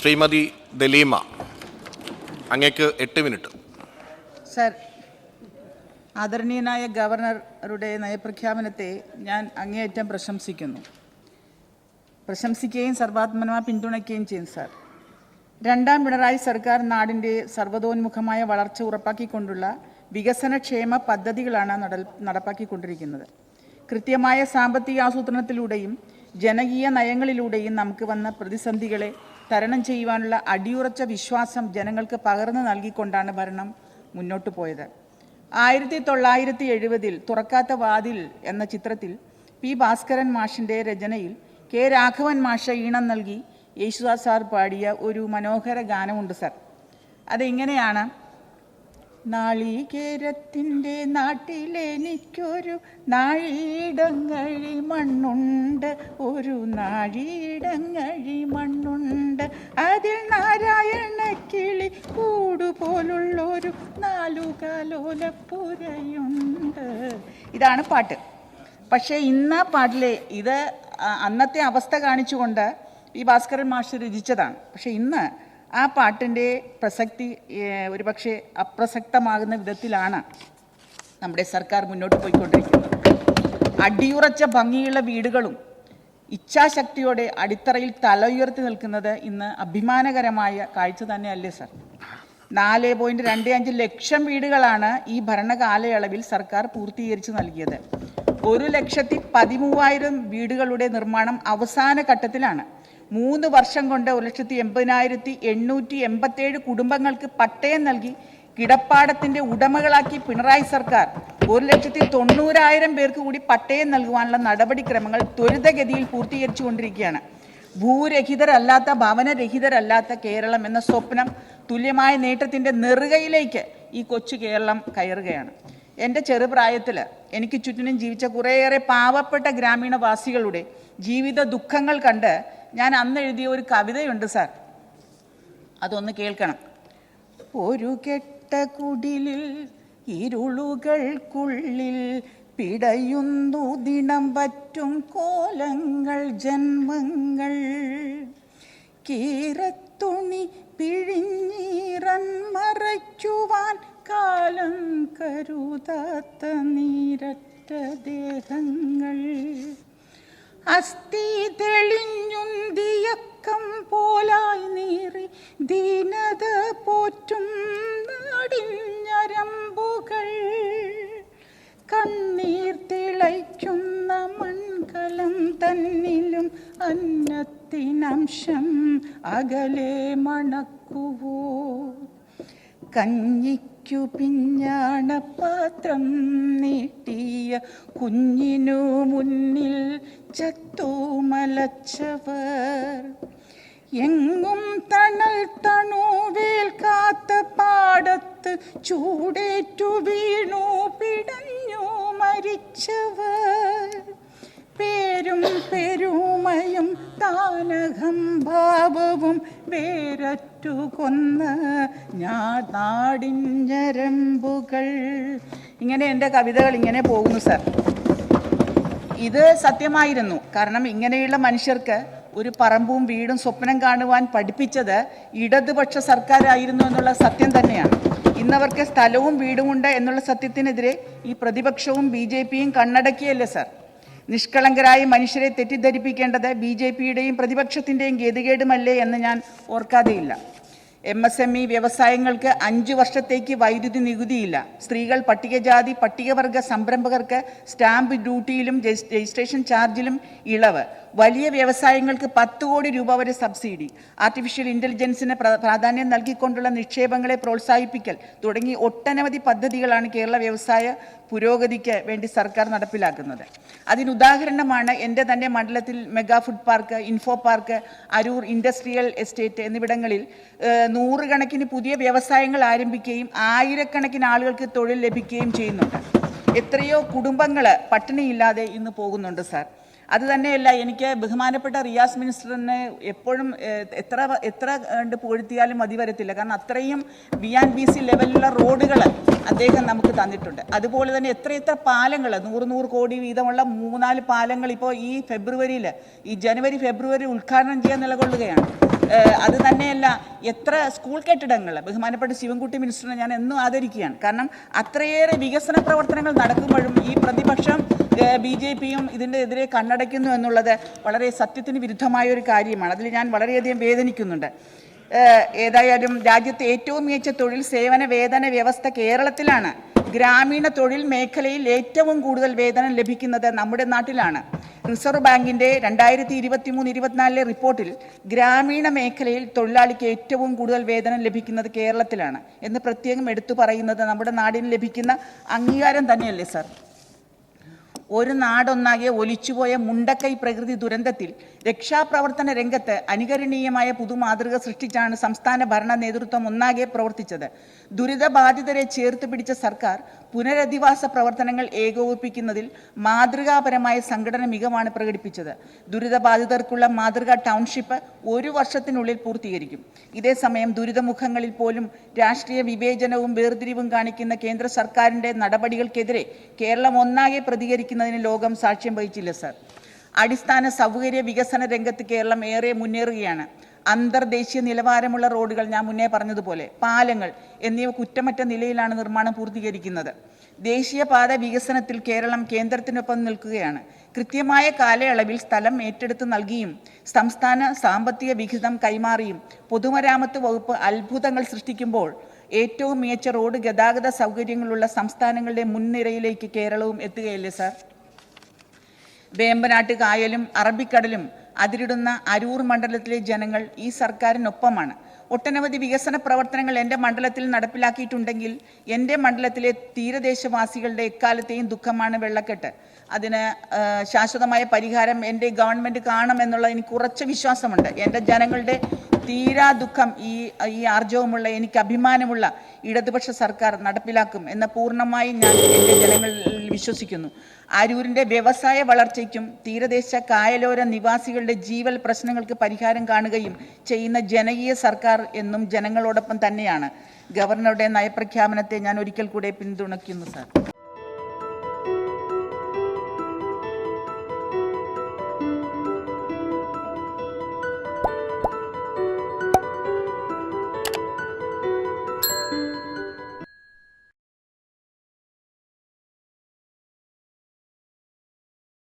ശ്രീമതി ദലീമ, അങ്ങേക്ക് 8 minute. Sir, ആദരണീയനായ ഗവർണറുടെ നയപ്രഖ്യാപനത്തെ ഞാൻ അങ്ങേയറ്റം പ്രശംസിക്കുകയും സർവാത്മനമായി പിന്തുണയ്ക്കുകയും ചെയ്യും. സർ, രണ്ടാം പിണറായി സർക്കാർ നാടിൻ്റെ സർവ്വതോന്മുഖമായ വളർച്ച ഉറപ്പാക്കിക്കൊണ്ടുള്ള വികസനക്ഷേമ പദ്ധതികളാണ് നടപ്പാക്കിക്കൊണ്ടിരിക്കുന്നത്. കൃത്യമായ സാമ്പത്തിക ആസൂത്രണത്തിലൂടെയും ജനകീയ നയങ്ങളിലൂടെയും നമുക്ക് വന്ന പ്രതിസന്ധികളെ തരണം ചെയ്യുവാനുള്ള അടിയുറച്ച വിശ്വാസം ജനങ്ങൾക്ക് പകർന്നു നൽകിക്കൊണ്ടാണ് ഭരണം മുന്നോട്ട് പോയത്. 1970 തുറക്കാത്ത വാതിൽ എന്ന ചിത്രത്തിൽ പി ഭാസ്കരൻ മാഷിൻ്റെ രചനയിൽ കെ രാഘവൻ മാഷ ഈണം നൽകി യേശുദാസ് സാർ പാടിയ ഒരു മനോഹര ഗാനമുണ്ട്. സർ, അതിങ്ങനെയാണ്: നാളികേരത്തിൻ്റെ നാട്ടിലെനിക്കൊരു നാഴിയിടങ്ങഴി മണ്ണുണ്ട്, ഒരു നാഴിയിടങ്ങഴി മണ്ണുണ്ട്, അതിൽ നാരായണ കിളി കൂടുപോലുള്ളൊരു നാലുകാലോലപ്പുരയുണ്ട്. ഇതാണ് പാട്ട്. പക്ഷേ ഇന്ന് പാട്ടിലെ ഇത് അന്നത്തെ അവസ്ഥ കാണിച്ചുകൊണ്ട് ഈ ഭാസ്കരൻ മാഷ് രചിച്ചതാണ്. പക്ഷേ ഇന്ന് ആ പാട്ടിൻ്റെ പ്രസക്തി ഒരുപക്ഷെ അപ്രസക്തമാകുന്ന വിധത്തിലാണ് നമ്മുടെ സർക്കാർ മുന്നോട്ട് പോയിക്കൊണ്ടിരിക്കുന്നത്. അടിയുറച്ച ഭംഗിയുള്ള വീടുകളും ഇച്ഛാശക്തിയോടെ അടിത്തറയിൽ തല ഉയർത്തി നിൽക്കുന്നത് ഇന്ന് അഭിമാനകരമായ കാഴ്ച തന്നെയല്ലേ സർ? 4.25 ലക്ഷം വീടുകളാണ് ഈ ഭരണകാലയളവിൽ സർക്കാർ പൂർത്തീകരിച്ച് നൽകിയത്. 1,13,000 വീടുകളുടെ നിർമ്മാണം അവസാന ഘട്ടത്തിലാണ്. 3 വർഷം കൊണ്ട് 1,80,887 കുടുംബങ്ങൾക്ക് പട്ടയം നൽകി കിടപ്പാടത്തിൻ്റെ ഉടമകളാക്കി പിണറായി സർക്കാർ 1,90,000 പേർക്ക് കൂടി പട്ടയം നൽകുവാനുള്ള നടപടിക്രമങ്ങൾ ത്വരിതഗതിയിൽ പൂർത്തീകരിച്ചു കൊണ്ടിരിക്കുകയാണ്. ഭൂരഹിതരല്ലാത്ത, ഭവനരഹിതരല്ലാത്ത കേരളം എന്ന സ്വപ്നം തുല്യമായ നേട്ടത്തിൻ്റെ നെറുകയിലേക്ക് ഈ കൊച്ചു കേരളം കയറുകയാണ്. എൻ്റെ ചെറുപ്രായത്തിൽ എനിക്ക് ചുറ്റിനും ജീവിച്ച കുറേയേറെ പാവപ്പെട്ട ഗ്രാമീണവാസികളുടെ ജീവിത ദുഃഖങ്ങൾ കണ്ട് ഞാൻ അന്ന് എഴുതിയ ഒരു കവിതയുണ്ട് സാർ, അതൊന്ന് കേൾക്കണം. ഒരു കെട്ട കുടിലിൽ ഇരുളുകൾക്കുള്ളിൽ പിടയുന്നു ദിനം പറ്റും കോലങ്ങൾ ജന്മങ്ങൾ, കീറത്തുണി പിഴിഞ്ഞീറൻ മറയ്ക്കുവാൻ കാലം കരുതാത്ത നീരറ്റ ദേഹങ്ങൾ, അസ്ഥി തെളിഞ്ഞുന്തിയക്കം പോലായി നീറി ദീനത പോറ്റും നാടിഞ്ഞരമ്പുകൾ, കണ്ണീർ തിളയ്ക്കുന്ന മൺകലം തന്നിലും അന്നത്തിനംശം അകലെ മണക്കുവോ, കഞ്ഞിക്കു പിഞ്ഞാണപാത്രം നീട്ടിയ കുഞ്ഞിനു മുന്നിൽ ചത്തുമലച്ചവർ, എങ്ങും തണൽ തണുവേൽക്കാത്ത പാടത്ത് ചൂടേറ്റു വീണു പിടഞ്ഞു മരിച്ചവർ, പേരും പെരുമയും താനകം ഭാവവും വേരറ്റു കൊന്ന നാടിഞ്ഞരമ്പുകൾ. ഇങ്ങനെ എൻ്റെ കവിതകൾ ഇങ്ങനെ പോകുന്നു സർ. ഇത് സത്യമായിരുന്നു. കാരണം ഇങ്ങനെയുള്ള മനുഷ്യർക്ക് ഒരു പറമ്പും വീടും സ്വപ്നം കാണുവാൻ പഠിപ്പിച്ചത് ഇടതുപക്ഷ സർക്കാരായിരുന്നു എന്നുള്ള സത്യം തന്നെയാണ്. ഇന്നവർക്ക് സ്ഥലവും വീടുമുണ്ട് എന്നുള്ള സത്യത്തിനെതിരെ ഈ പ്രതിപക്ഷവും BJPയും കണ്ണടക്കിയല്ലേ സർ? നിഷ്കളങ്കരായ മനുഷ്യരെ തെറ്റിദ്ധരിപ്പിക്കേണ്ടത് BJPയുടെയും പ്രതിപക്ഷത്തിൻ്റെയും ഗതികേടുമല്ലേ എന്ന് ഞാൻ ഓർക്കാതെയില്ല. MSME വ്യവസായങ്ങൾക്ക് 5 വർഷത്തേക്ക് വൈദ്യുതി നികുതിയില്ല. സ്ത്രീകൾ, പട്ടികജാതി പട്ടികവർഗ സംരംഭകർക്ക് സ്റ്റാമ്പ് ഡ്യൂട്ടിയിലും രജിസ്ട്രേഷൻ ചാർജിലും ഇളവ്. വലിയ വ്യവസായങ്ങൾക്ക് 10 കോടി രൂപ വരെ സബ്സിഡി. ആർട്ടിഫിഷ്യൽ ഇൻ്റലിജൻസിന് പ്രാധാന്യം നൽകിക്കൊണ്ടുള്ള നിക്ഷേപങ്ങളെ പ്രോത്സാഹിപ്പിക്കൽ തുടങ്ങി ഒട്ടനവധി പദ്ധതികളാണ് കേരള വ്യവസായ പുരോഗതിക്ക് വേണ്ടി സർക്കാർ നടപ്പിലാക്കുന്നത്. അതിനുദാഹരണമാണ് എൻ്റെ തന്നെ മണ്ഡലത്തിൽ mega food park, info park, Aroor industrial estate എന്നിവിടങ്ങളിൽ 100 കണക്കിന് പുതിയ വ്യവസായങ്ങൾ ആരംഭിക്കുകയും 1000കണക്കിന് ആളുകൾക്ക് തൊഴിൽ ലഭിക്കുകയും ചെയ്യുന്നുണ്ട്. എത്രയോ കുടുംബങ്ങൾ പട്ടിണിയില്ലാതെ ഇന്ന് പോകുന്നുണ്ട് സാർ. അതുതന്നെയല്ല, എനിക്ക് ബഹുമാനപ്പെട്ട റിയാസ് മിനിസ്റ്ററിനെ എപ്പോഴും എത്ര കണ്ട് പുകഴ്ത്തിയാലും മതി വരത്തില്ല. കാരണം അത്രയും BNBC ലെവലിലുള്ള റോഡുകൾ അദ്ദേഹം നമുക്ക് തന്നിട്ടുണ്ട്. അതുപോലെ തന്നെ എത്ര പാലങ്ങൾ, 100 കോടി വീതമുള്ള 3-4 പാലങ്ങൾ ഇപ്പോൾ ഈ ജനുവരി ഫെബ്രുവരി ഉദ്ഘാടനം ചെയ്യാൻ നിലകൊള്ളുകയാണ്. അത് തന്നെയല്ല, എത്ര സ്കൂൾ കെട്ടിടങ്ങൾ, ബഹുമാനപ്പെട്ട ശിവൻകുട്ടി മിനിസ്റ്ററിനെ ഞാൻ എന്നും ആദരിക്കുകയാണ്. കാരണം അത്രയേറെ വികസന പ്രവർത്തനങ്ങൾ നടക്കുമ്പോഴും ഈ പ്രതിപക്ഷം BJPയും ഇതിൻ്റെ എതിരെ കണ്ണടയ്ക്കുന്നു എന്നുള്ളത് വളരെ സത്യത്തിന് വിരുദ്ധമായ ഒരു കാര്യമാണ്. അതിൽ ഞാൻ വളരെയധികം വേദനിക്കുന്നുണ്ട്. ഏതായാലും രാജ്യത്തെ ഏറ്റവും മികച്ച തൊഴിൽ സേവന വേതന വ്യവസ്ഥ കേരളത്തിലാണ്. ഗ്രാമീണ തൊഴിൽ മേഖലയിൽ ഏറ്റവും കൂടുതൽ വേതനം ലഭിക്കുന്നത് നമ്മുടെ നാട്ടിലാണ്. റിസർവ് ബാങ്കിൻ്റെ 2023-24 റിപ്പോർട്ടിൽ ഗ്രാമീണ മേഖലയിൽ തൊഴിലാളിക്ക് ഏറ്റവും കൂടുതൽ വേതനം ലഭിക്കുന്നത് കേരളത്തിലാണ് എന്ന് പ്രത്യേകം എടുത്തു പറയുന്നത് നമ്മുടെ നാടിന് ലഭിക്കുന്ന അംഗീകാരം തന്നെയല്ലേ സർ? ഒരു നാടൊന്നാകെ ഒലിച്ചുപോയ മുണ്ടക്കൈ പ്രകൃതി ദുരന്തത്തിൽ രക്ഷാപ്രവർത്തന രംഗത്ത് അനുകരണീയമായ പുതുമാതൃക സൃഷ്ടിച്ചാണ് സംസ്ഥാന ഭരണ നേതൃത്വം ഒന്നാകെ പ്രവർത്തിച്ചത്. ദുരിതബാധിതരെ ചേർത്ത് പിടിച്ച സർക്കാർ പുനരധിവാസ പ്രവർത്തനങ്ങൾ ഏകോപിപ്പിക്കുന്നതിൽ മാതൃകാപരമായ സംഘടന മികവാണ് പ്രകടിപ്പിച്ചത്. ദുരിതബാധിതർക്കുള്ള മാതൃകാ ടൗൺഷിപ്പ് 1 വർഷത്തിനുള്ളിൽ പൂർത്തീകരിക്കും. ഇതേസമയം ദുരിതമുഖങ്ങളിൽ പോലും രാഷ്ട്രീയ വിവേചനവും വേർതിരിവും കാണിക്കുന്ന കേന്ദ്ര സർക്കാരിൻ്റെ നടപടികൾക്കെതിരെ കേരളം ഒന്നാകെ പ്രതികരിക്കുന്നതിന് ലോകം സാക്ഷ്യം വഹിച്ചില്ല സർ. അടിസ്ഥാന സൗകര്യ വികസന രംഗത്ത് കേരളം ഏറെ മുന്നേറുകയാണ്. അന്തർദേശീയ നിലവാരമുള്ള റോഡുകൾ, ഞാൻ മുന്നേ പറഞ്ഞതുപോലെ പാലങ്ങൾ എന്നിവ കുറ്റമറ്റ നിലയിലാണ് നിർമ്മാണം പൂർത്തീകരിക്കുന്നത്. ദേശീയപാത വികസനത്തിൽ കേരളം കേന്ദ്രത്തിനൊപ്പം നിൽക്കുകയാണ്. കൃത്യമായ കാലയളവിൽ സ്ഥലം ഏറ്റെടുത്ത് നൽകിയും സംസ്ഥാന സാമ്പത്തിക വിഹിതം കൈമാറിയും പൊതുമരാമത്ത് വകുപ്പ് അത്ഭുതങ്ങൾ സൃഷ്ടിക്കുമ്പോൾ ഏറ്റവും മികച്ച റോഡ് ഗതാഗത സൗകര്യങ്ങളുള്ള സംസ്ഥാനങ്ങളുടെ മുൻനിരയിലേക്ക് കേരളവും എത്തുകയല്ലേ സാർ? വേമ്പനാട്ട് കായലും അറബിക്കടലും അതിരിടുന്ന അരൂർ മണ്ഡലത്തിലെ ജനങ്ങൾ ഈ സർക്കാരിനൊപ്പമാണ്. ഒട്ടനവധി വികസന പ്രവർത്തനങ്ങൾ എൻ്റെ മണ്ഡലത്തിൽ നടപ്പിലാക്കിയിട്ടുണ്ടെങ്കിൽ എൻ്റെ മണ്ഡലത്തിലെ തീരദേശവാസികളുടെ എക്കാലത്തെയും ദുഃഖമാണ് വെള്ളക്കെട്ട്. അതിന് ശാശ്വതമായ പരിഹാരം എൻ്റെ ഗവൺമെൻറ് കാണുമെന്നുള്ള എനിക്ക് ഉറച്ച വിശ്വാസമുണ്ട്. എൻ്റെ ജനങ്ങളുടെ തീരാ ദുഃഖം ഈ ആർജവമുള്ള, എനിക്ക് അഭിമാനമുള്ള ഇടതുപക്ഷ സർക്കാർ നടപ്പിലാക്കും എന്ന് പൂർണ്ണമായും ഞാൻ എൻ്റെ ജനങ്ങളിൽ വിശ്വസിക്കുന്നു. അരൂരിൻ്റെ വ്യവസായ വളർച്ചയ്ക്കും തീരദേശ കായലോര നിവാസികളുടെ ജീവൽ പ്രശ്നങ്ങൾക്ക് പരിഹാരം കാണുകയും ചെയ്യുന്ന ജനകീയ സർക്കാർ എന്നും ജനങ്ങളോടൊപ്പം തന്നെയാണ്. ഗവർണറുടെ നയപ്രഖ്യാപനത്തെ ഞാൻ ഒരിക്കൽ കൂടെ പിന്തുണയ്ക്കുന്നു സാർ.